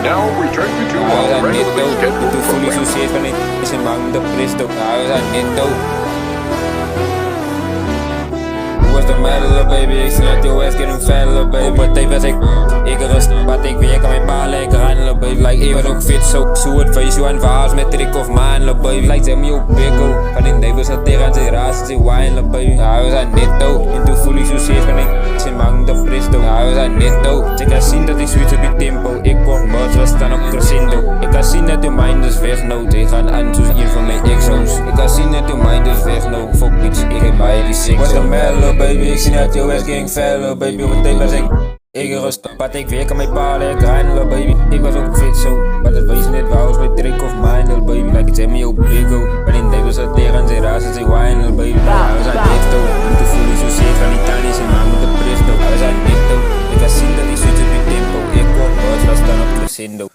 Now return you to Ayos our ang nito, regularly scheduled ito fully program. susiit pa rin si Magda Presto. Ayos ang nito. Was de metal, baby, ik zie dat je West getting fat, little baby. Op het tape was ik rust, wat ik weer kan mijn palen, ik ran, little baby. Like, ik was ook fit, zo zoet, face you aan verhaals met trick of man, little baby. Like, zeg me op biggo, van in day was dat tegen zijn raas, zijn wine, little baby. Hij was aan netto, into fully succes van ik, zijn Magda Presto. Hij was aan netto, ik kan zien dat ik switch op je tempo, ik word mods, we staan op crescendo. Ik kan zien dat je mind is weg, no, ik ga aan zoals hier van mijn exo's. Ik kan zien dat je mind is weg, no, fuck bitch, ik heb bij die six. Was de mellow, baby, ik zie dat je West getting fat, little baby. Op het tape was ik rust, wat ik weer kan mijn palen, ik ran, little baby. Ik was ook fit zo, maar dat wees net wou met trick of mine, little baby. Like it's me op biggo, maar in day was dat tegen zijn raas, zijn wine, little baby. Hij was aan netto, om te voelen zo zeer van Italië, zijn man met de presto. Hij was aan netto, ik kan zien dat ik switch op je tempo, ik word boos, was dan op crescendo.